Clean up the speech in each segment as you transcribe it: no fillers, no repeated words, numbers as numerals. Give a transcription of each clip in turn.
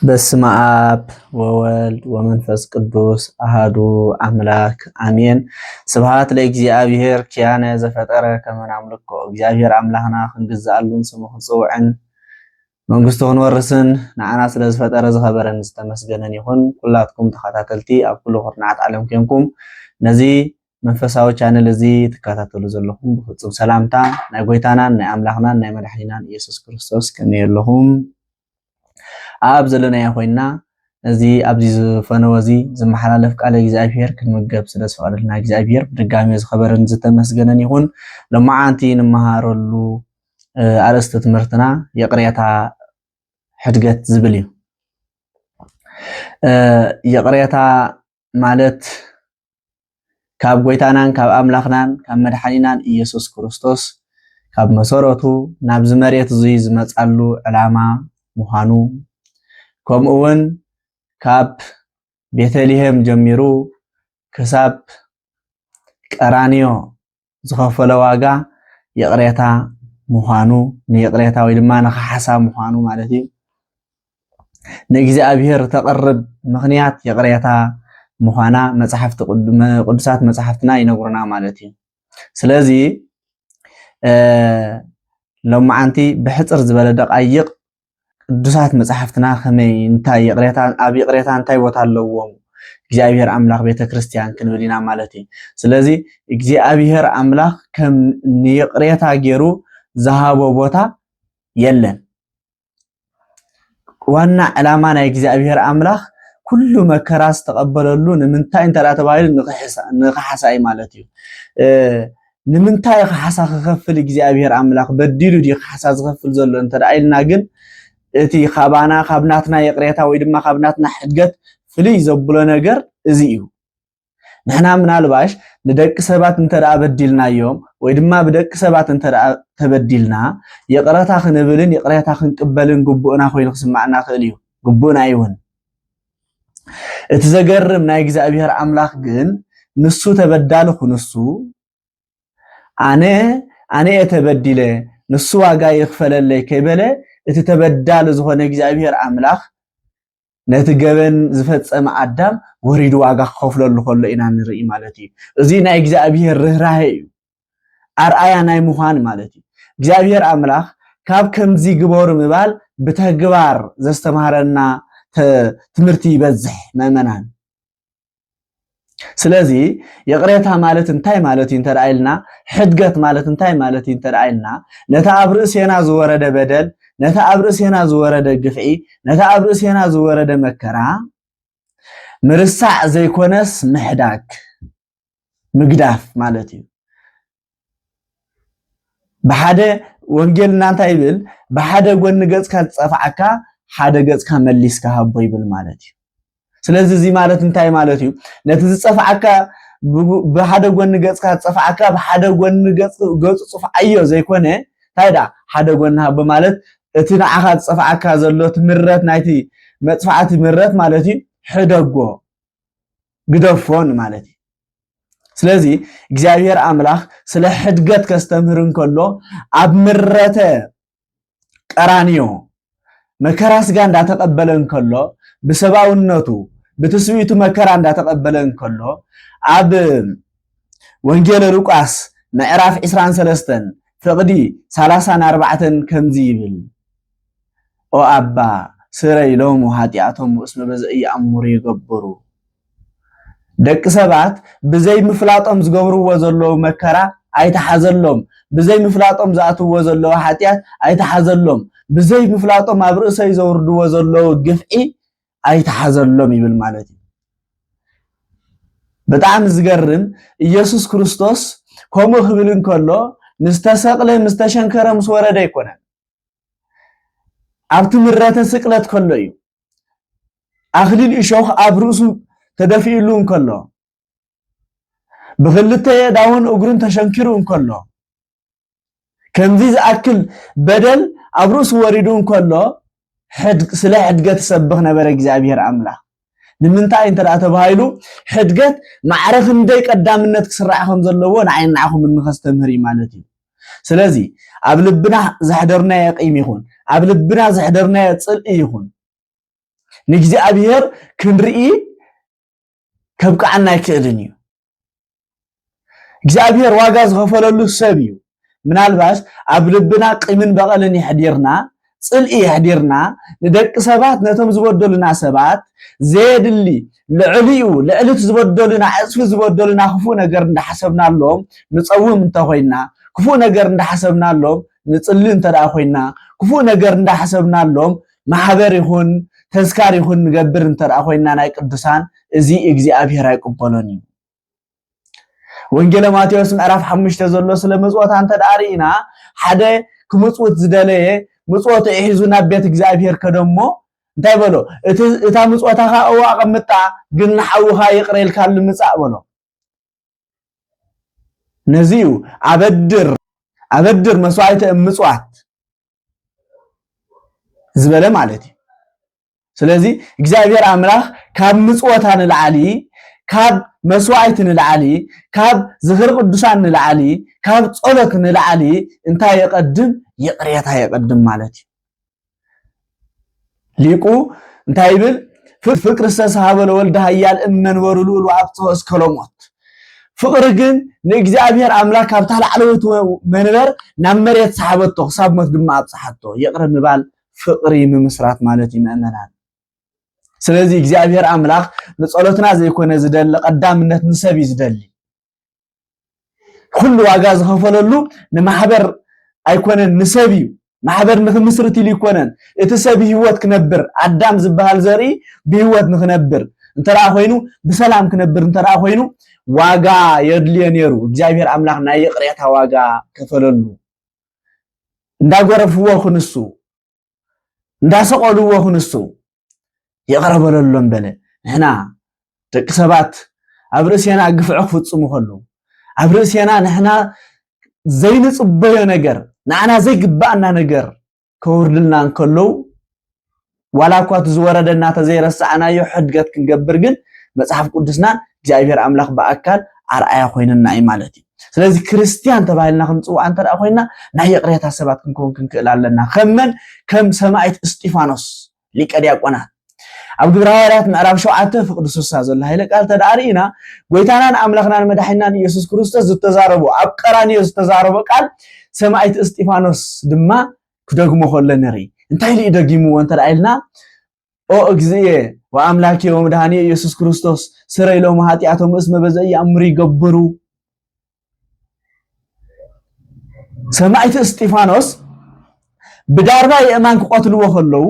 በስመ አብ ወወልድ ወመንፈስ ቅዱስ አሃዱ አምላክ አሜን። ስብሐት ለእግዚአብሔር ኪያነ ዘፈጠረ ከመ ናምልኮ። እግዚአብሔር አምላክና ክንግዛሉን ስሙ ክጽውዕን መንግስቱ ክንወርስን ንዓና ስለ ዝፈጠረ ዝኸበረን ዝተመስገነን ይኹን። ኩላትኩም ተኸታተልቲ ኣብ ኩሉ ኩርናዓት ዓለም ኮይንኩም ነዚ መንፈሳዊ ቻነል እዚ ትከታተሉ ዘለኹም ብፍጹም ሰላምታ ናይ ጎይታናን ናይ ኣምላኽናን ናይ መድሓኒናን ኢየሱስ ክርስቶስ ከመይ ኣለኹም? ኣብ ዘለናዮ ኮይና እዚ ኣብዚ ዝፈነወ እዚ ዝመሓላለፍ ቃል እግዚአብሔር ክንምገብ ስለ ዝፈቀደልና እግዚአብሔር ብድጋሚ ዝኸበረን ዝተመስገነን ይኹን። ሎማዓንቲ ንመሃረሉ ኣርእስቲ ትምህርትና የቅሬታ ሕድገት ዝብል እዩ። የቅሬታ ማለት ካብ ጎይታናን ካብ ኣምላኽናን ካብ መድሓኒናን ኢየሱስ ክርስቶስ ካብ መሰረቱ ናብ ዝመሬት እዚ ዝመጻሉ ዕላማ ምዃኑ ከምኡውን ካብ ቤተልሔም ጀሚሩ ክሳብ ቀራንዮ ዝኸፈለ ዋጋ የቅሬታ ምዃኑ ንየቅሬታ ወይ ድማ ንኻሓሳ ምዃኑ ማለት እዩ። ንእግዚአብሔር ተቐርብ ምኽንያት የቅሬታ ምዃና መጽሓፍቲ ቅዱሳት መጽሓፍትና ይነግሩና ማለት እዩ። ስለዚ ሎማዓንቲ ብሕፅር ዝበለ ደቃይቕ ቅዱሳት መጽሓፍትና ከመይ እንታይ የቅሬታ ኣብ የቅሬታ እንታይ ቦታ ኣለዎም እግዚአብሔር ኣምላኽ ቤተክርስቲያን ክንብል ኢና ማለት እዩ። ስለዚ እግዚአብሔር ኣምላኽ ከም ንየቅሬታ ገይሩ ዝሃቦ ቦታ የለን። ዋና ዕላማ ናይ እግዚአብሔር ኣምላኽ ኩሉ መከራ ዝተቀበለሉ ንምንታይ እንተዳ ተባሂሉ ንኽሓሳይ ማለት እዩ። ንምንታይ ክሓሳ ክኸፍል እግዚአብሔር ኣምላኽ በዲሉ ዲ ክሓሳ ዝኸፍል ዘሎ እንተዳ ኢልና ግን እቲ ኻባና ካብናትና የቅሬታ ወይ ድማ ካብናትና ሕድገት ፍልይ ዘብሎ ነገር እዚ እዩ። ንሕና ምናልባሽ ንደቂ ሰባት እንተዳ በዲልናዮም ወይ ድማ ብደቂ ሰባት እንተዳ ተበዲልና የቅሬታ ክንብልን የቅሬታ ክንቅበልን ግቡእና ኮይኑ ክስማዕና ክእል እዩ። ግቡእና ይሁን። እቲ ዘገርም ናይ እግዚአብሔር ኣምላኽ ግን ንሱ ተበዳሊ ኩንሱ ኣነ ተበዲለ ንሱ ዋጋ ይኽፈለለይ ከይበለ እቲ ተበዳሊ ዝኾነ እግዚአብሔር ኣምላኽ ነቲ ገበን ዝፈጸመ ኣዳም ወሪዱ ዋጋ ክኸፍለሉ ከሎ ኢና ንርኢ ማለት እዩ። እዚ ናይ እግዚአብሔር ርህራሄ እዩ፣ ኣርኣያ ናይ ምዃን ማለት እዩ። እግዚአብሔር ኣምላኽ ካብ ከምዚ ግበሩ ምባል ብተግባር ዘስተምሃረና ትምህርቲ ይበዝሕ መእመናን። ስለዚ የቅሬታ ማለት እንታይ ማለት እዩ እንተዳ ኢልና፣ ሕድገት ማለት እንታይ ማለት እዩ እንተዳ ኢልና ነታ ኣብ ርእስና ዝወረደ በደል ነታ ኣብ ርእስና ዝወረደ ግፍዒ ነታ ኣብ ርእስና ዝወረደ መከራ ምርሳዕ ዘይኮነስ ምሕዳግ ምግዳፍ ማለት እዩ። ብሓደ ወንጌልና እንታይ ይብል? ብሓደ ጎኒ ገጽካ ዝጸፍዓካ ሓደ ገጽካ መሊስካ ሃቦ ይብል ማለት እዩ። ስለዚ እዚ ማለት እንታይ ማለት እዩ? ነቲ ዝጸፍዓካ ብሓደ ጎኒ ገጽካ ዝጸፍዓካ ብሓደ ጎኒ ገጹ ጽፍዓዮ ዘይኮነ ታይዳ ሓደ ጎኒ ሃቦ ማለት እቲ ንዓኻ ዝጸፍዓካ ዘሎ ትምረት ናይቲ መጽፋዕቲ ምረት ማለት እዩ ሕደጎ ግደፎን ማለት እዩ። ስለዚ እግዚአብሔር ኣምላኽ ስለ ሕድገት ከስተምህር እንከሎ ኣብ ምረተ ቀራንዮ መከራ ስጋ እንዳተቀበለ እንከሎ ብሰብኣውነቱ ብትስብኢቱ መከራ እንዳተቀበለ እንከሎ ኣብ ወንጌል ሉቃስ ምዕራፍ 23 ፍቅዲ 34 ከምዚ ይብል ኦ ኣባ ስረይ ሎሙ ኃጢአቶም እስመ በዘይ ይኣምሩ ይገብሩ። ደቂ ሰባት ብዘይ ምፍላጦም ዝገብርዎ ዘለዉ መከራ ኣይተሓዘሎም፣ ብዘይ ምፍላጦም ዝኣትዎ ዘለዉ ኃጢአት ኣይተሓዘሎም፣ ብዘይ ምፍላጦም ኣብ ርእሰይ ዘውርድዎ ዘለዉ ግፍዒ ኣይተሓዘሎም ይብል ማለት እዩ። ብጣዕሚ ዝገርም ኢየሱስ ክርስቶስ ከምኡ ክብል እንከሎ ምስተሰቅለ ምስተሸንከረ ምስ ወረደ ኣይኮነን። ኣብቲ ምረተ ስቅለት ከሎ እዩ። ኣኽሊል እሾኽ ኣብ ርእሱ ተደፊኢሉ እንከሎ ብክልተ የዳውን እግሩን ተሸንኪሩ እንከሎ ከምዚ ዝኣክል በደል ኣብ ርእሱ ወሪዱ እንከሎ ስለ ሕድገት ሰብኽ ነበረ እግዚአብሔር ኣምላኽ። ንምንታይ እንተዳ ተባሂሉ ሕድገት ማዕረኽ እንደይ ቀዳምነት ክስራሕ ከም ዘለዎ ንዓይን ንዓኹም ንኸስተምህር ማለት እዩ። ስለዚ ኣብ ልብና ዘሕደርናዮ ቂም ይኹን ኣብ ልብና ዘሕደርናዮ ጽልኢ ይኹን ንእግዚአብሔር ክንርኢ ከብቃዕና ይክእልን እዩ እግዚአብሔር ዋጋ ዝኸፈለሉ ሰብ እዩ ምናልባሽ ኣብ ልብና ቂምን በቀልን ይሕዲርና ጽልኢ ይሕዲርና ንደቂ ሰባት ነቶም ዝበደሉና ሰባት ዘየድሊ ልዕሊኡ ልዕልት ዝበደሉና ዕፅፊ ዝበደሉና ክፉ ነገር እንዳሐሰብናሎም ንጸውም እንተኾይና ክፉ ነገር እንዳሐሰብናሎም ንጽሊ እንተዳ ኮይና ክፉ ነገር እንዳሐሰብናሎም ማሕበር ይኹን ተዝካር ይኹን ንገብር እንተዳ ኮይና ናይ ቅዱሳን እዚ እግዚአብሔር አይቀበሎን እዩ ወንጌል ማቴዎስ ምዕራፍ 5 ዘሎ ስለ ምጽዋት አንተ ዳሪና ሓደ ክምጽውት ዝደለየ ምጽዋት ይሒዙና ቤት እግዚአብሔር ከደሞ እንታይ በሎ እታ ምጽዋታኻ አቀምጣ ግን ሓውኻ ይቅረልካ ልምጻእ በሎ ነዚዩ አበድር መስዋዕተ ምጽዋት ዝበለ ማለት እዩ ስለዚህ እግዚአብሔር አምላክ ካብ ምጽዋታን ለዓሊ ካብ መስዋዕትን ለዓሊ ካብ ዝኽር ቅዱሳን ለዓሊ ካብ ጸሎትን ለዓሊ እንታይ ይቀድም ይቅሬታ ይቀድም ማለት እዩ ሊቁ እንታይ ይብል ፍቅር ዝተሳሃበ ለወልደ ኃያል እመንበሩ ልዑል ወአብጽሖ እስከ ሎሞት ፍቅር ግን ንእግዚአብሔር አምላክ ካብ ታላዕለወት መንበር ናብ መሬት ሰሓበቶ ክሳብ ሞት ድማ አብጽሐቶ ይቅር ምባል ፍቅሪ ምምስራት ማለት ይመናል ስለዚህ እግዚአብሔር አምላክ ለጸሎትና ዘይኮነ ዝደለ ቀዳምነት ንሰብ ይዝደሊ ሁሉ ዋጋ ዝኸፈለሉ ንማህበር አይኮነን ንሰብ እዩ ማህበር ንክምስርት ይኮነን እቲ ሰብ ህይወት ክነብር አዳም ዝበሃል ዘሪ በህይወት ንክነብር እንተራ ኮይኑ በሰላም ክነብር እንተራ ኮይኑ ዋጋ የድልየ ነሩ እግዚአብሔር አምላክ ናይ ይቅሬታ ዋጋ ከፈለሉ እንዳጎረፍዎ ክንሱ እንዳሰቆልዎ ክንሱ يقربلهم بله هنا تكسبات أبرسينا قفعه فتصمو خلو أبرسينا نحنا زي نصبيه نجر نحنا زي قبأنا نجر كوردلنا نكلو ولا قوات زوردنا تزي رسعنا يحد قد كنقبرقن مصحف قدسنا جايبير أملاك بأكال أرأي أخوين النعي مالتي ስለዚህ ክርስቲያን ተባይልና ክንጽው አንተ አخوይና ናይ የቅሬታ ሰባት ክንኮን ክንክላለና ከመን ከም ሰማዕት እስጢፋኖስ ሊቀ ዲያቆናት ኣብ ግብራውያት ምዕራፍ 7 ፍቅዱስ ዘሎ ኃይለ ቃል ተዳሪና ጎይታናን አምላክናን መድኃኒናን ኢየሱስ ክርስቶስ ዝተዛረቡ ኣብ ቀራንዮ ዝተዛረቡ ቃል ሰማዕት እስጢፋኖስ ድማ ክደግሞ ሆለነሪ እንታይ ሊ ደጊሙ ወንተዳይልና ኦ እግዚእ ወአምላኬ ወመድኃኒ ኢየሱስ ክርስቶስ ስረይሎም ኃጢአቶም እስመ በዘይ ያምሪ ይገብሩ ሰማዕት እስጢፋኖስ በዳርባ የማን ቆትልዎ ኸለው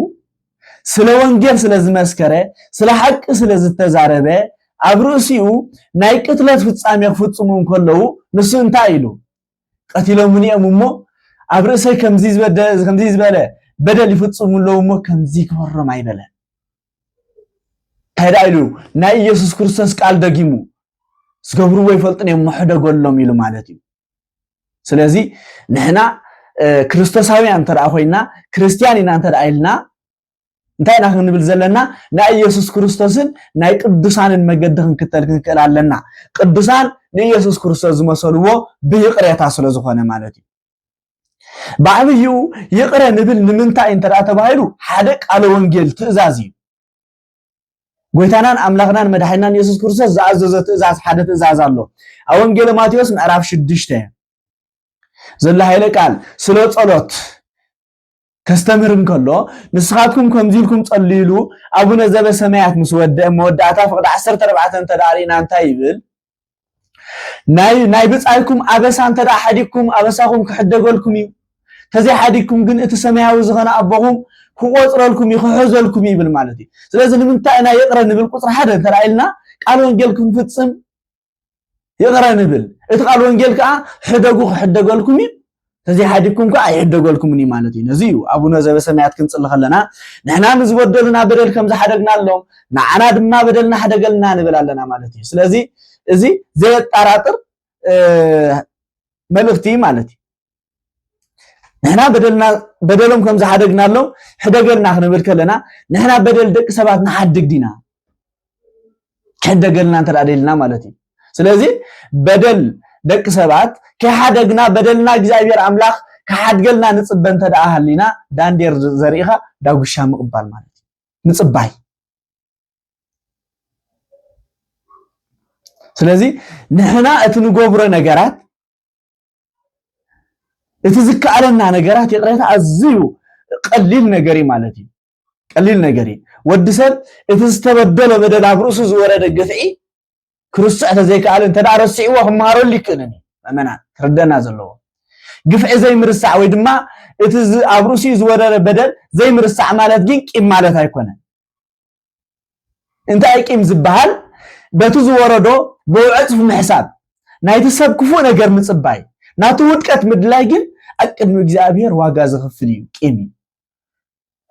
ስለ ወንጌል ስለዝመስከረ ስለ ሐቅ ስለዝተዛረበ አብሩሲኡ ናይ ቅትለት ፍጻሜ ፍጹሙ እንከለው ንሱ እንታይ ኢሉ ቀትሎም ምንየምሞ አብሩሰይ ከምዚ ዝበለ በደል ይፍጽሙለውሞ ከምዚ ከወረም አይበለ ታይዳይሉ ናይ ኢየሱስ ክርስቶስ ቃል ደጊሙ ዝገብሩ ወይ ፈልጥን የምሕደጎሎም ኢሉ ማለት እዩ ስለዚህ ነህና ክርስቶሳውያን ተራ ኮይና ክርስቲያኒና ተራይልና እንታይ ናክንብል ዘለና ናይ ኢየሱስ ክርስቶስን ናይ ቅዱሳንን መገድን ክትከተላለና ቅዱሳን ንኢየሱስ ክርስቶስ ዝመሰልዎ ብይቅሬታ ስለዝኾነ ማለት እዩ ባዕብዩ ይቅረ ንብል ንምንታይ እንተራ ተባሂሉ ሓደ ቃል ወንጌል ትእዛዝ እዩ ጎይታናን አምላክናን መድኃኒናን ኢየሱስ ክርስቶስ ዘአዘዘ ትእዛዝ ሓደ ትእዛዝ አሎ ኣብ ወንጌል ማቴዎስ ምዕራፍ 6 ዘላ ኃይለ ቃል ስለ ጸሎት ከስተምርን ከሎ ንስኻትኩም ከምዚልኩም ጸልይሉ አቡነ ዘበሰማያት ምስወደ መወዳታ ፍቅድ 14 ተዳሪና እንታይ ይብል ናይ ብጻይኩም አበሳን ተዳ ሐዲኩም አበሳኩም ክሕደገልኩም እዩ ተዘይ ሐዲኩም ግን እቲ ሰማያዊ ዝኾነ አቦኹም ክቆጽረልኩም ይኽሕዘልኩም ይብል ማለት እዩ ስለዚህ ንምንታይ ናይ ይቅረ ንብል ቁጥር 1 ተራይልና ቃል ወንጌል ክንፍጽም ይቅረ ንብል እቲ ቃል ወንጌል ከዓ ሕደጉ ክሕደገልኩም እዩ ተዘይ ሐዲኩም ከዓ ይሕደገልኩም ኒ ማለት እዩ ነዚዩ አቡነ ዘበሰማያት ክንጽል ኸለና ንሕና ንዝበደሉና በደል ከም ዝሐደግናሎም ንዓና ድማ በደልና ሐደገልና ንብላለና ማለት እዩ ስለዚህ እዚ ዘየጣራጥር መልእክቲ ማለት እዩ ንሕና በደሎም ከም ዝሐደግናሎም ሕደገልና ክንብል ከለና ንሕና በደል ደቂ ሰባት ንሐድግ ዲና ሕደገልና ተዳደልና ማለት እዩ ስለዚህ በደል ደቂ ሰባት ከሐደግና በደልና እግዚአብሔር አምላክ ከሐድገልና ንጽበን ተዳሃሊና ዳንዴር ዘሪኻ ዳጉሻ ምቅባል ማለት ንጽባይ ስለዚህ ንሕና እቲ ንገብሮ ነገራት እቲ ዝከኣለና ነገራት የቕሬታ ኣዝዩ ቀሊል ነገር ማለት እዩ ቀሊል ነገር ወዲ ሰብ እቲ ዝተበደለ በደል ኣብ ርእሱ ዝወረደ ግፍዒ ክርስቶስ ተዘይከኣለ እንተ ዳኣ ረሲዕዎ ክመሃረሉ ይክእልን መመና ክርደና ዘለዎ ግፍዒ ዘይምርሳዕ ወይ ድማ እቲ ኣብ ርእሱ ዝወረደ በደል ዘይምርሳዕ ማለት ግን ቂም ማለት ኣይኮነን እንታይ ቂም ዝበሃል በቱ ዝወረዶ ብዕፅፍ ምሕሳብ ናይቲ ሰብ ክፉእ ነገር ምጽባይ ናቱ ውድቀት ምድላይ ግን ኣቅድሚ እግዚአብሔር ዋጋ ዝኽፍል እዩ ቂም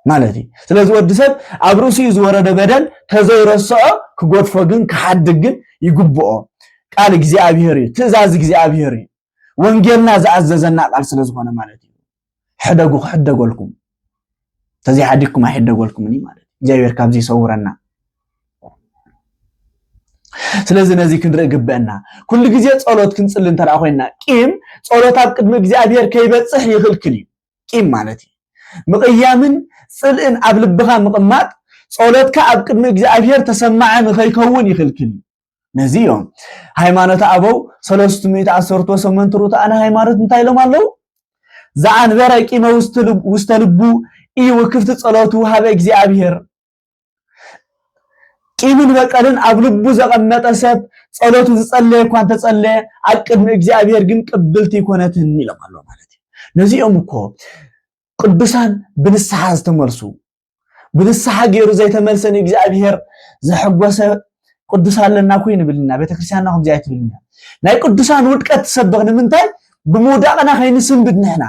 ማለት እዩ ስለዚህ ወዲ ሰብ ኣብ ርእሱ ዝወረደ በደል ተዘይረስዖ ክጎድፎ ግን ክሓድግ ግን ይግብኦ ቃል እግዚአብሔር እዩ ትእዛዝ እግዚአብሔር እዩ ወንጌልና ዝኣዘዘና ቃል ስለ ዝኾነ ማለት እዩ ሕደጉ ክሕደጎልኩም ተዘይ ሓዲኩም ኣይሕደጎልኩምኒ ማለት እግዚአብሔር ካብዚ ይሰውረና ስለዚህ ነዚ ክንርኢ ግበአና ኩሉ ግዜ ጸሎት ክንጽል እንተራ ኮይና ቂም ጸሎት ኣብ ቅድሚ እግዚአብሔር ከይበጽሕ ይኽልክል እዩ ቂም ማለት እዩ ምቕያምን ጽልእን ኣብ ልብኻ ምቕማጥ ጸሎትካ ኣብ ቅድሚ እግዚአብሔር ተሰማዐ ንኸይከውን ይኽልክል ነዚ እዮም ሃይማኖት ኣበው 318 ሩት ኣነ ሃይማኖት እንታይ ኢሎም ኣለው ዘኣንበረ ቂመ ውስተ ልቡ ኢውክፍቲ ጸሎቱ ሃበ እግዚአብሔር ቂምን በቀልን ኣብ ልቡ ዘቐመጠ ሰብ ጸሎቱ ዝጸለየ እኳ እንተጸለየ ኣብ ቅድሚ እግዚአብሔር ግን ቅብልቲ ይኮነትን ኢሎም ኣለው ማለት እዩ ነዚኦም እኮ ቅዱሳን ብንስሓ ዝተመልሱ ብንስሓ ገይሩ ዘይተመልሰን እግዚአብሔር ዘሐጎሰ ቅዱሳን ለና ኮይኑ ብልና ቤተክርስቲያንና ከምዚ ኣይትብልና ናይ ቅዱሳን ውድቀት ተሰበኽ ንምንታይ ብመውዳቕና ከይንስንብድ ንሕና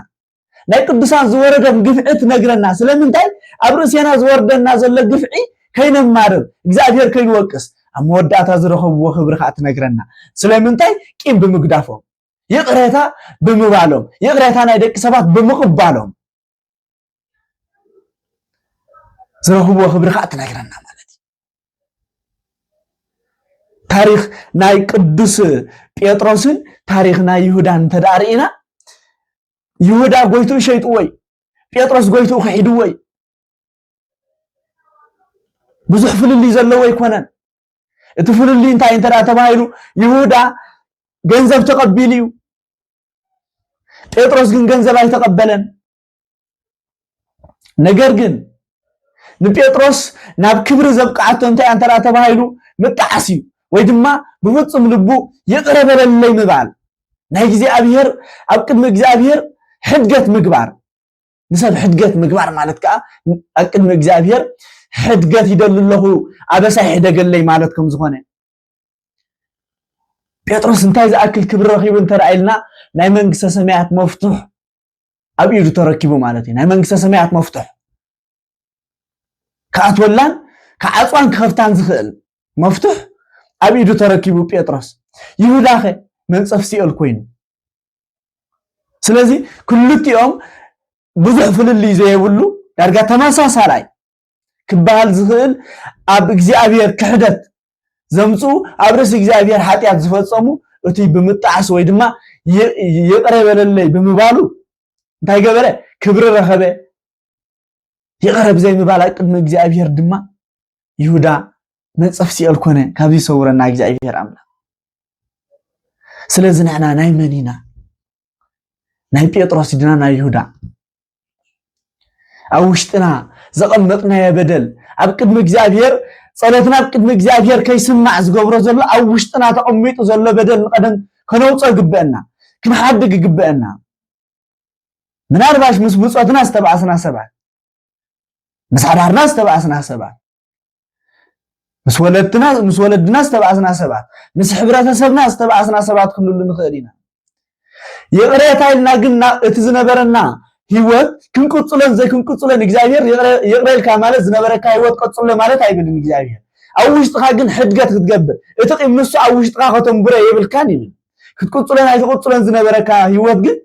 ናይ ቅዱሳን ዝወረደም ግፍዒት ነግረና ስለምንታይ ኣብ ርእስና ዝወርደና ዘሎ ግፍዒ ከይነማርር እግዚአብሔር ከይንወቅስ ኣብ መወዳእታ ዝረኸብዎ ክብሪ ከዓ ትነግረና ስለምንታይ ቂም ብምግዳፎም ይቕሬታ ብምባሎም ይቕሬታ ናይ ደቂ ሰባት ብምቕባሎም ዝረኸብዎ ክብሪ ከዓ ትነግረና ማለት ታሪክ ናይ ቅዱስ ጴጥሮስን ታሪክ ናይ ይሁዳን ተዳርኢና ይሁዳ ጎይቱ ሸይጡ ወይ ጴጥሮስ ጎይቱ ኺዱ ወይ ብዙሕ ፍልሊ ዘለዎ ይኮነን እቲ ፍልሊ እንታይ እንተዳ ተባሂሉ ይሁዳ ገንዘብ ተቀቢል እዩ ጴጥሮስ ግን ገንዘብ ኣይተቀበለን ነገር ግን ንጴጥሮስ ናብ ክብሪ ዘብቃዓቶ እንታይ እንተዳ ተባሂሉ ምጣዓስ እዩ ወይ ድማ ብፍጹም ልቡ ይቅረበለለይ ምባል ናይ እግዚአብሔር ኣብ ቅድሚ እግዚአብሔር ሕድገት ምግባር ንሰብ ሕድገት ምግባር ማለት ከዓ ኣብ ቅድሚ እግዚአብሔር ሕድገት ይደልለኹ ኣበሳ ይሕደገለይ ማለት ከም ዝኾነ ጴጥሮስ እንታይ ዝኣክል ክብሪ ረኺቡ እንተራእይልና ናይ መንግስተ ሰማያት መፍቱሕ ኣብ ኢዱ ተረኪቡ ማለት እዩ ናይ መንግስተ ሰማያት መፍቱሕ ከኣትወላን ከዓፅዋን ክኸፍታን ዝኽእል መፍቱሕ ኣብ ኢዱ ተረኪቡ ጴጥሮስ ይሁዳ ኸ መንጸፍ ሲኦል ኮይኑ ስለዚህ ክልቲኦም ብዙሕ ፍልሊ ዘይብሉ ዳርጋ ተመሳሳላይ ክበሃል ዝኽእል ኣብ እግዚአብሔር ክሕደት ዘምፁ ኣብ ርእሲ እግዚአብሔር ሓጢአት ዝፈጸሙ እቲ ብምጣዓስ ወይ ድማ ይቅረበለለይ ብምባሉ እንታይ ገበረ ክብሪ ረኸበ ይቅረብ ዘይምባል ኣብ ቅድሚ እግዚአብሔር ድማ ይሁዳ መንጸፍ ሲኦል ኮነ ካብዚ ሰውረና እግዚአብሔር ኣምላክ ስለዚህ ንሕና ናይ መኒና ናይ ጴጥሮስ ድና ናይ ይሁዳ ኣብ ውሽጥና ዘቐመጥናዮ በደል ኣብ ቅድሚ እግዚአብሔር ጸሎትና ኣብ ቅድሚ እግዚአብሔር ከይስማዕ ዝገብሮ ዘሎ ኣብ ውሽጥና ተቐሚጡ ዘሎ በደል ንቀደም ከነውፆ ግበአና ክንሓድግ ግበአና ምናልባሽ ምስ ብፆትና ዝተባኣስና ሰባት ምስ ሓዳርና ዝተባኣስና ሰባት ምስ ወለድና ዝተባኣስና ሰባት ምስ ሕብረተሰብና ዝተባኣስና ሰባት ክንሉ ንኽእል ኢና ይቕሬታ ኢልና ግን እቲ ዝነበረና ህይወት ክንቅጽለን ዘይክንቅጽለን እግዚአብሔር ይቕሬልካ ማለት ዝነበረካ ህይወት ቀጽሎ ማለት ኣይብልን እግዚአብሔር ኣብ ውሽጥኻ ግን ሕድገት ክትገብር እቲ ቂም ንሱ ኣብ ውሽጥኻ ከተንብረ ይብልካን ይብል ክትቅጽለን ኣይትቅጽለን ዝነበረካ ህይወት ግን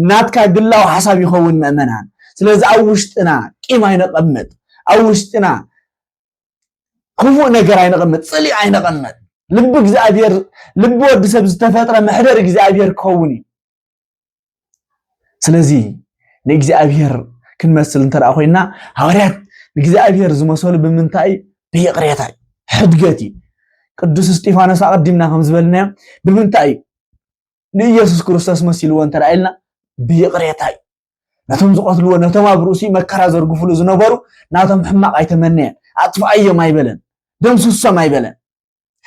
ናትካ ግላው ሓሳብ ይኸውን ምእመናን ስለዚህ ኣብ ውሽጥና ቂም ኣይነቐምጥ ኣብ ውሽጥና ክፉእ ነገር ኣይነቐምጥ ጽሊእ ኣይነቐምጥ ልቢ እግዚአብሔር ልቢ ወዲ ሰብ ዝተፈጥረ መሕደር እግዚአብሔር ክኸውን እዩ ስለዚህ ንእግዚአብሔር ክንመስል እንተራ ኮይና ሐዋርያት እግዚአብሔር ዝመሰሉ ብምንታይ ብይቕሬታ ሕድገት ቅዱስ እስጢፋኖስ አቀድምና ከም ዝበልና ብምንታይ ንኢየሱስ ክርስቶስ መስልዎ እንተራይልና ብይቅሬታይ ናቶም ዝቆትልዎ ነቶም ኣብ ርእሲ መከራ ዘርግፍሉ ዝነበሩ ናቶም ሕማቅ ኣይተመነየን ኣጥፋእዮም ኣይበለን ደምስሶም ኣይበለን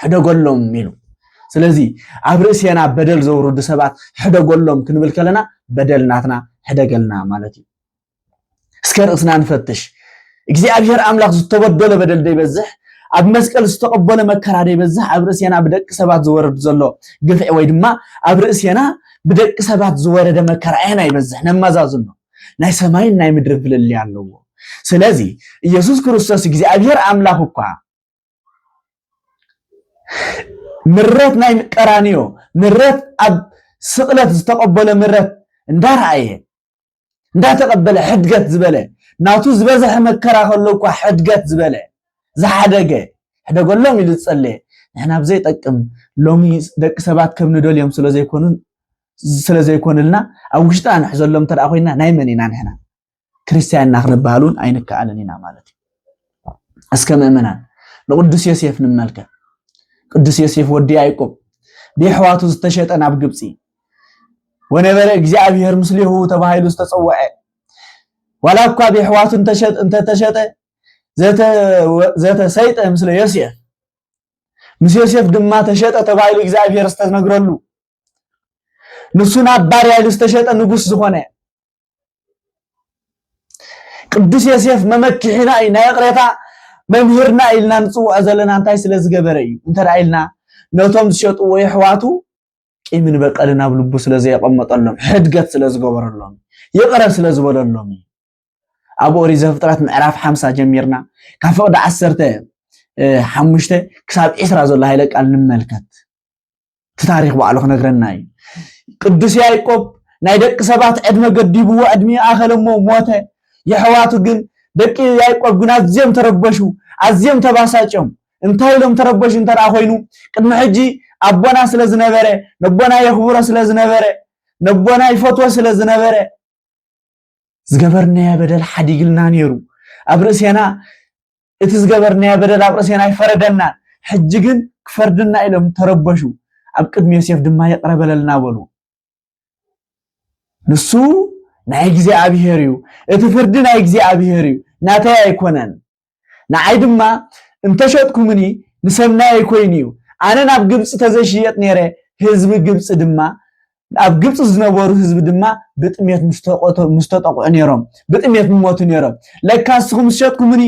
ሕደገሎም ኢሉ ስለዚ ኣብ ርእስና በደል ዘውርዱ ሰባት ሕደገሎም ክንብል ከለና በደልናትና ሕደገልና ማለት እዩ እስከ ርእስና ንፈትሽ እግዚአብሔር አምላክ ዝተበደለ በደል ደይበዝሕ ኣብ መስቀል ዝተቀበለ መከራ ደይበዝሕ ኣብ ርእስና ብደቂ ሰባት ዝወርድ ዘሎ ግፍዒ ወይ ድማ ኣብ ርእስና ብደቂ ሰባት ዝወረደ መከራ አይና ይበዝሕ ነማዛዝኖ ናይ ሰማይን ናይ ምድር ፍልል ያለው ስለዚ ኢየሱስ ክርስቶስ እግዚአብሔር አምላክ እኳ ምረት ናይ ቀራኒዮ ምረት ኣብ ስቅለት ዝተቀበለ ምረት እንዳራየ እንዳተቀበለ ሕድገት ዝበለ ናቱ ዝበዝሕ መከራ ከሎ እኳ ሕድገት ዝበለ ዝሓደገ ሕደገሎም ኢሉ ዝጸለየ ንሕና ብዘይጠቅም ሎሚ ደቂ ሰባት ከም ንደልዮም ስለዘይኮንልና ኣብ ውሽጣ ንሕዘሎም ተደኣ ኮይና ናይ መን ኢና ንሕና ክርስቲያንና ክንባሃሉን ኣይንከኣለን ኢና ማለት እዩ እስከ ምእመናን ንቅዱስ ዮሴፍ ንመልከት ቅዱስ ዮሴፍ ወዲ ያዕቆብ ብሕዋቱ ዝተሸጠ ናብ ግብፂ ወነበረ እግዚአብሔር ምስሊሁ ተባሂሉ ዝተጸውዐ ወላ እኳ ብሕዋቱ እንተተሸጠ ዘተ ሰይጠ ምስለ ዮሴፍ ምስ ዮሴፍ ድማ ተሸጠ ተባሂሉ እግዚአብሔር ዝተነግረሉ ንሱና ባሪያ ኢሉ ዝተሸጠ ንጉስ ዝኾነ ቅዱስ ዮሴፍ መመክሕና ናይ ቅሬታ መምህርና ኢልና ንጽውዕ ዘለና እንታይ ስለ ዝገበረ እዩ እንተራኢልና ነቶም ዝሸጡ ይሕዋቱ ቂምን በቀልና ብልቡ ስለ ዘየቀመጠሎም ሕድገት ስለ ዝገበረሎም ይቅረብ ስለ ዝበለሎም ኣብ ኦሪት ዘፍጥረት ምዕራፍ 50 ጀሚርና ካብ ፍቅዲ 15 ክሳብ 20 ዘሎ ሃይለ ቃል ንመልከት ታሪክ ባዕሉ ክነግረና እዩ ቅዱስ ያዕቆብ ናይ ደቂ ሰባት ዕድመ ገዲብዎ ዕድሜ ኣኸለሞ ሞተ ይሕዋቱ ግን ደቂ ያዕቆብ ግን ኣዝዮም ተረበሹ ኣዝዮም ተባሳጮም እንታይ ኢሎም ተረበሹ እንተራ ኮይኑ ቅድሚ ሕጂ ኣቦና ስለ ዝነበረ ነቦና የኽብሮ ስለ ዝነበረ ነቦና ይፈትዎ ስለ ዝነበረ ዝገበርናያ በደል ሓዲግልና ነይሩ ኣብ ርእስና እቲ ዝገበርናያ በደል ኣብ ርእስና ይፈረደና ሕጂ ግን ክፈርድና ኢሎም ተረበሹ ኣብ ቅድሚ ዮሴፍ ድማ የቅረበለልና በሉ ንሱ ናይ እግዚአብሔር እዩ እቲ ፍርዲ ናይ እግዚአብሔር እዩ ናተይ ኣይኮነን ንዓይ ድማ እንተሸጥኩምኒ ንሰምናይ ኣይኮይን እዩ ኣነ ናብ ግብጽ ተዘሽየጥ ነይረ ህዝቢ ግብጽ ድማ ኣብ ግብጽ ዝነበሩ ህዝቢ ድማ ብጥሜት ምስተጠቁዑ ነይሮም ብጥሜት ሞቱ ነይሮም ለካስኩም ሸጥኩምኒ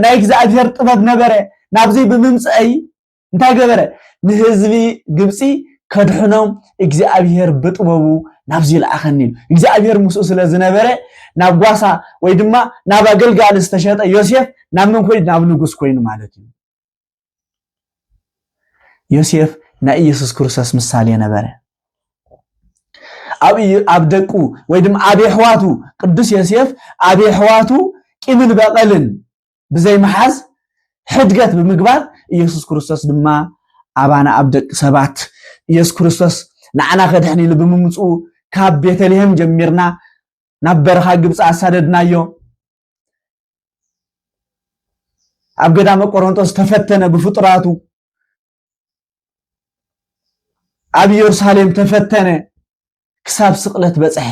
ናይ እግዚአብሔር ጥበብ ነበረ ናብዚ ብምምጽአይ እንታይ ገበረ ንህዝቢ ግብጽ ከድሕኖም እግዚአብሔር ብጥበቡ ናብዚ ልኣኸኒ እግዚአብሔር ምስኡ ስለ ዝነበረ ናብ ጓሳ ወይ ድማ ናብ አገልጋሊ ዝተሸጠ ዮሴፍ ናብ ምን ኮይኑ ናብ ንጉስ ኮይኑ ማለት እዩ ዮሴፍ ናይ ኢየሱስ ክርስቶስ ምሳሌ ነበረ ኣብ ደቁ ወይ ድማ ኣብ ሕዋቱ ቅዱስ ዮሴፍ ኣብ ሕዋቱ ቂምን በቀልን ብዘይ መሓዝ ሕድገት ብምግባር ኢየሱስ ክርስቶስ ድማ ኣባና ኣብ ደቂ ሰባት ኢየሱስ ክርስቶስ ንዓና ከድሕን ኢሉ ብምምጽኡ ካብ ቤተልሔም ጀሚርና ናብ በረኻ ግብጽ ኣሳደድናዮ ኣብ ገዳመ ቆሮንቶስ ተፈተነ ብፍጥራቱ ኣብ ኢየሩሳሌም ተፈተነ ክሳብ ስቅለት በጽሐ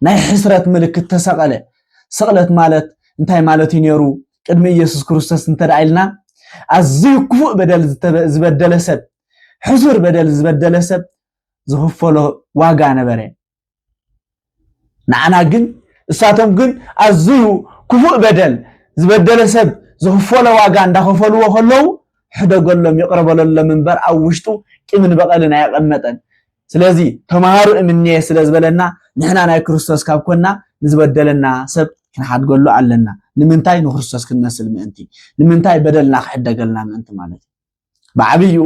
ናይ ሕስረት ምልክት ተሰቀለ ስቅለት ማለት እንታይ ማለት ይነሩ ቅድሚ ኢየሱስ ክርስቶስ እንተዳኢልና ኣዝዩ ክፉእ በደል ዝበደለ ሰብ ሕሱር በደል ዝበደለ ሰብ ዝኽፈሎ ዋጋ ነበረ ንዓና ግን እሳቶም ግን ኣዝዩ ክፉእ በደል ዝበደለ ሰብ ዝኽፈሎ ዋጋ እንዳኸፈልዎ ከለው ሕደገሎም ይቅረበሎም እምበር ኣብ ውሽጡ ቂምን በቀልን ኣይቀመጠን ስለዚ ተማሃሩ እምንየ ስለ ዝበለና ንሕና ናይ ክርስቶስ ካብ ኮና ንዝበደለና ሰብ ክንሓድገሉ ኣለና ንምንታይ ንክርስቶስ ክንመስል ምእንቲ ንምንታይ በደልና ክሕደገልና ምእንቲ ማለት ብዓብዩ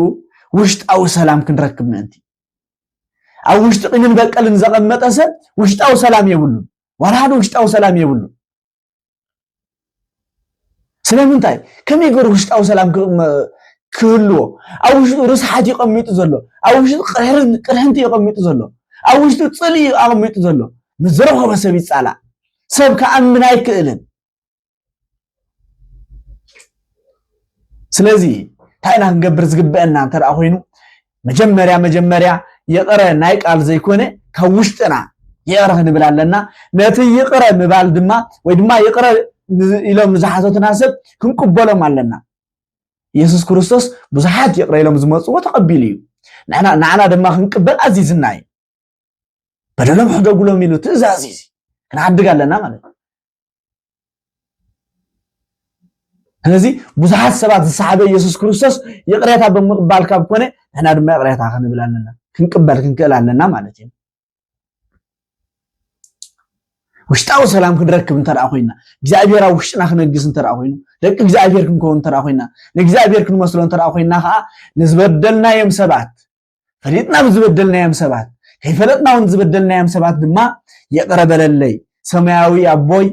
ውሽጣዊ ሰላም ክንረክብ ምእንቲ ኣብ ውሽጡ ቂምን በቀልን ዘቀመጠ ሰብ ውሽጣዊ ሰላም የብሉ ወራዱ ውሽጣዊ ሰላም የብሉ ስለምንታይ ከመይ ገይሩ ውሽጣዊ ሰላም ክህልዎ ኣብ ውሽጡ ርስሓት ይቀሚጡ ዘሎ ኣብ ውሽጡ ቅርሕንቲ ይቀሚጡ ዘሎ ኣብ ውሽጡ ጽሊ ይቀሚጡ ዘሎ ንዝረኸበ ሰብ ይጻላእ ሰብ ከኣምን ኣይክእልን ስለዚ ታይና ንገብር ዝግበአና እንተ ደኣ ኮይኑ መጀመርያ የቀረ ናይ ቃል ዘይኮነ ከውሽጥና የቀረ ክንብል ኣለና ነቲ ይቅረ ምባል ድማ ወይ ድማ ይቅረ ኢሎም ዝሓተቱና ሰብ ክንቅበሎም ኣለና ኢየሱስ ክርስቶስ ብዙሓት ይቅረ ኢሎም ዝመፅዎ ተቀቢሉ እዩ ንዓና ድማ ክንቅበል ኣዚዝና እዩ በደሎም ሕደጉሎም ኢሉ ትእዛዝ እዩ ክንዓድግ ኣለና ማለት ነው ስለዚህ ብዙሓት ሰባት ዝሰሓበ ኢየሱስ ክርስቶስ ይቅሬታ ብምቅባል ካብ ኮነ ንሕና ድማ ይቅሬታ ክንብል ኣለና ክንቅበል ክንክእል ኣለና ማለት እዩ ውሽጣዊ ሰላም ክንረክብ እንተ ደኣ ኮይና እግዚአብሔር ኣብ ውሽጥና ክነግስ እንተ ደኣ ኮይኑ ደቂ እግዚአብሔር ክንከውን እንተ ደኣ ኮይና ንእግዚአብሔር ክንመስሎ እንተ ደኣ ኮይና ከዓ ንዝበደልናዮም ሰባት ፈሊጥና ብዝበደልናዮም ሰባት ከይፈለጥና እውን ዝበደልናዮም ሰባት ድማ ይቅረ በለለይ ሰማያዊ ኣቦይ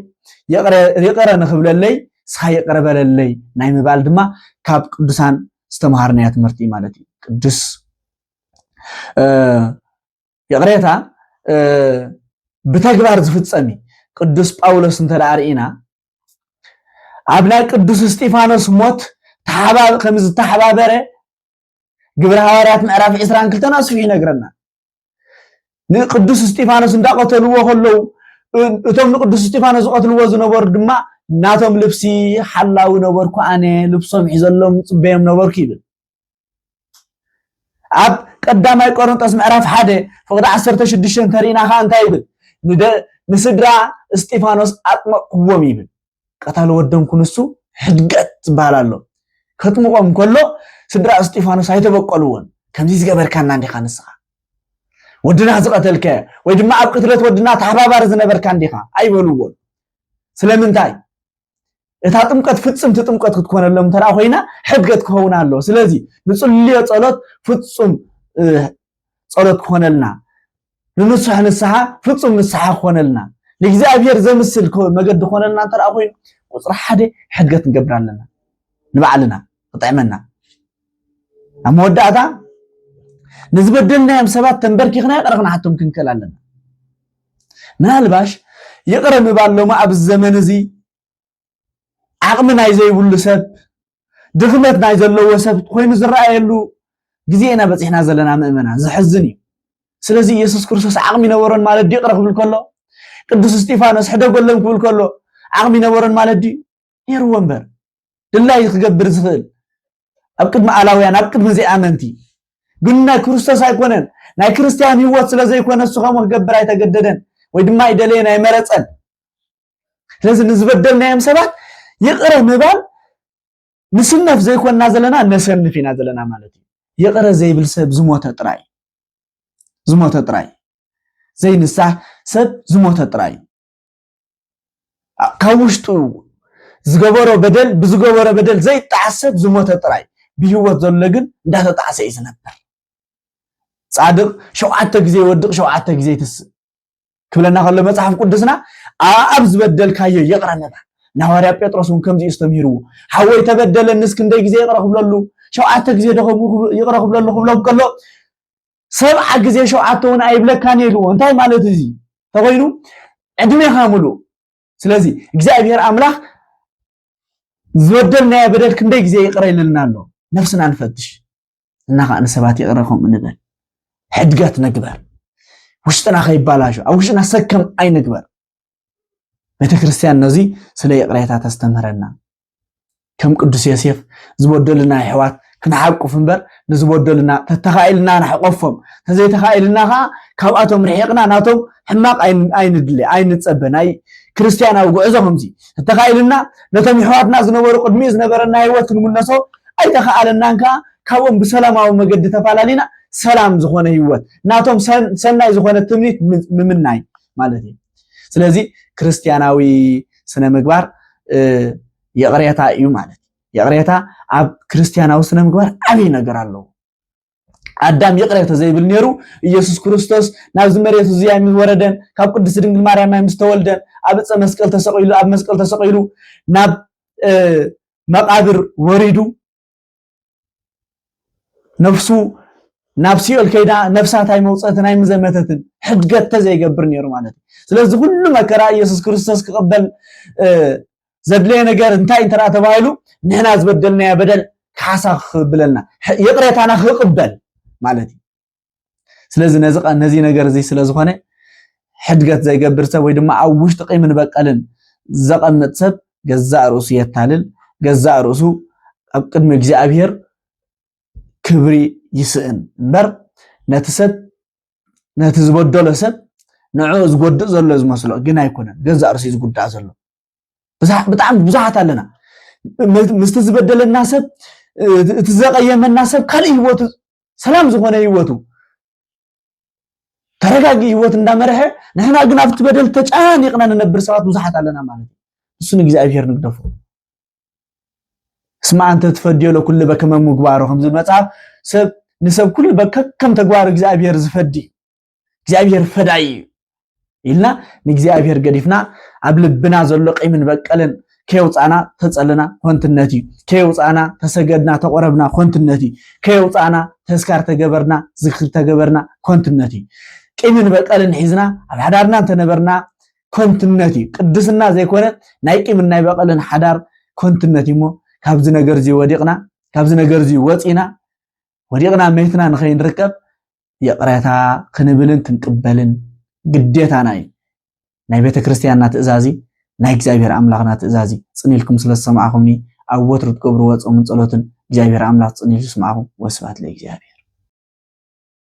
ይቅረ ንኽብለለይ ስኻ ይቅረ በለለይ ናይ ምባል ድማ ካብ ቅዱሳን ዝተምሃርናያ ትምህርቲ ማለት እዩ ቅዱስ ይቅሬታ بتكبر زفتسمي قدوس باولوس انت لارئينا ابنا قدوس استيفانوس موت تحباب خمز تحبابره قبل حواريات معرف عسران كلتنا سفي نقرنا قدوس استيفانوس اندا قتلوه كلو اتم قدوس استيفانوس قتلوه زنبر دما ناتم لبسي حلاو نبركو اني لبسهم يزلهم صبيهم نبركو يبل اب قداماي قرنطس معرف حده فقد 16 ترينا خا انت يبل نسدرا استيفانوس اطمقوم يبل قتال ودنكو نسو حدقت بالالو كتمقوم كله سدرا استيفانوس ايتبقلون كمزي زغبركانا اندي خانسا ودنا زقتلك ወይ ድማ ኣብ ቅትለት ወድና ተሓባባሪ ዝነበርካ እንዲኻ ኣይበልዎን ስለምንታይ እታ ጥምቀት ፍጽምቲ ጥምቀት ክትኮነሎም ተራ ኮይና ሕድገት ክኸውን ኣሎ ስለዚህ ንጽልዮ ጸሎት ፍጹም ጸሎት ክሆነልና ንንስሐ ንስሐ ፍጹም ንስሐ ክሆነልና ለእግዚአብሔር ዘምስል መገድ ክሆነልና ተራ ኮይኑ ቁጥር 1 ሕድገት እንገብራለና ንባዕልና ተጣዕመና ኣመወዳእታ نزبدلنا يا مسبات تنبركينا يقرأنا حتى ممكن كلامنا نالباش يقرأ مبالو ما أبز الزمن زي عقمنا يزي يقول سب دخمتنا يزلو وسب خوين زرع يلو جزينا بس إحنا زلنا مؤمنا زحزني سلازي يسوع كرسوس عقمنا ورن مال دي يقرأ قبل كله قدوس استيفانوس حدا قال لهم قبل كله عقمنا ورن مال دي يروون بر لله يتقبر زخل أبكد ما علاويان أبكد مزي آمنتي قلنا كريستوس ايكونن ناي كريستيان هيوت سلازي يكون السخا مغبر ايتغددن ወይ ድማ ይደለና ይመረጸን ስለዚህ ንዝበደልና ያም ሰባት ይቅረ ምባል ንስነፍ ዘይኮንና ዘለና ነሰንፊና ዘለና ማለት እዩ ይቅረ ዘይብል ሰብ ዝሞተ ጥራይ ዘይንሳ ሰብ ዝሞተ ጥራይ ካውሽጡ ዝገበሮ በደል ብዝገበሮ በደል ዘይጣዓሰብ ዝሞተ ጥራይ ቢህወት ዘሎ ግን እንዳተጣዓሰ ይዝነበር صادق شوعته غزي يودق شوعته غزي تس كبلنا خلو مصحف قدسنا ابز بدل كايو يقرا نبا نواريا بيتروسون كمزي استميرو حوي تبدل النسك اندي غزي يقرا خبللو شوعته غزي دخو يقرا خبللو كلو سبع غزي شوعتهون ايبلكان يلو انتي مالت زي تقولوا ادمي خاملو سلازي እግዚአብሔር አምላክ ዝወደልና ያበደል ክንደይ غزي يقرا ይልናል ነፍስና እንፈትሽ እና ካን ሰባት ይقراكم እንበል حدقات نقبر وشتنا خيبالاجو او وشنا سكم اي نقبر بيت كريستيان نزي سلا يقريتا تستمرنا كم قدوس يوسف زبودلنا حوات كنا حقو فنبر نزبودلنا تتخايلنا نحقفهم تزي تخايلنا كاباتهم رحيقنا ناتهم حماق اي ندلي اي نتصبن اي كريستيان او غعزهم زي تتخايلنا نتم حواتنا زنبرو قدمي زنبرنا هيوت نمنسو اي تخايلنا كابون بسلاماو مقد تفالالينا سلام زخونه هيوت ناتهم سناي زخونه تمنيت ممناي مالتي ስለዚህ ክርስቲያናዊ ስነ ምግባር የቅሬታ እዩ ማለት የቅሬታ አብ ክርስቲያናዊ ስነ ምግባር አብይ ነገር አለው አዳም የቅሬታ ዘይብል ነሩ ኢየሱስ ክርስቶስ ናብ ዝመሬቱ ዝያሚ ወረደን ካብ ቅድስት ድንግል ማርያም ምስተወልደን አብጸ መስቀል ተሰቀይሉ አብ መስቀል ተሰቀይሉ ናብ መቃብር ወሪዱ ነፍሱ ናብሲል ከይዳ ነፍሳታይ መውጸትና ይምዘመተትን ሕድገት ተዘይገብር ነሩ ማለት ስለዚህ ሁሉ መከራ ኢየሱስ ክርስቶስ ከቀበል ዘድለ ነገር እንታይ እንተራ ተባይሉ ንህና ዝበደልና በደል ካሳ ክብለና የቅሬታና ክቅበል ማለት ስለዚህ ነዚ ነገር እዚ ስለዝኾነ ሕድገት ዘይገብር ሰብ ወይ ድማ ኣብ ውሽጢ ቂምን በቀልን ዘቐምጥ ሰብ ገዛእ ርእሱ የታልል ገዛእ ርእሱ ኣብ ቅድሚ እግዚአብሔር ክብሪ ይስእን እምበር ነቲ ሰብ ነቲ ዝበደሎ ሰብ ንዑ ዝጎድእ ዘሎ ዝመስሎ ግን ኣይኮነን ገዛእ ርእሱ ዝጉዳእ ዘሎ ብጣዕሚ ብዙሓት ኣለና ምስቲ ዝበደለና ሰብ እቲ ዘቐየመና ሰብ ካልእ ህይወቱ ሰላም ዝኾነ ህይወቱ ተረጋጊ ህይወት እንዳመረሐ ንሕና ግን ኣብቲ በደል ተጫኒቕና ንነብር ሰባት ብዙሓት ኣለና ማለት እዩ እሱ ንእግዚአብሔር ንግደፎ اسمع أنت تفديه له كل بكم مقباره خمس المصحف سب نسب كل بكم تقبار እግዚአብሔር ዝፈዲ እግዚአብሔር ፈዳይ ኢልና ንእግዚአብሔር ገዲፍና ኣብ ልብና ዘሎ ቂምን በቀልን ከይውፃና ተጸልና ኮንትነቲ ከይውፃና ተሰገድና ተቆረብና ኮንትነቲ ከይውፃና ተስካር ተገበርና ዝክር ተገበርና ኮንትነቲ ቂምን በቀልን ሒዝና ኣብ ሓዳርና ተነበርና ኮንትነቲ ቅድስና ዘይኮነ ናይ ቂምን ናይ በቀልን ሓዳር ኮንትነቲ ሞ ካብዚ ነገር እዚ ወዲቅና ካብዚ ነገር እዚ ወፂና ወዲቅና መይትና ንኸይንርከብ የቅሬታ ክንብልን ክንቅበልን ግዴታና እዩ ናይ ቤተ ክርስቲያንና ትእዛዚ ናይ እግዚአብሔር አምላኽና ትእዛዚ ጽኒልኩም ስለሰማዕኹምኒ ኣብ ወትሩ ትገብርዎ ጾምን ጸሎትን እግዚአብሔር አምላኽ ጽኒል ይስማዕኹም ወስብሐት ለእግዚአብሔር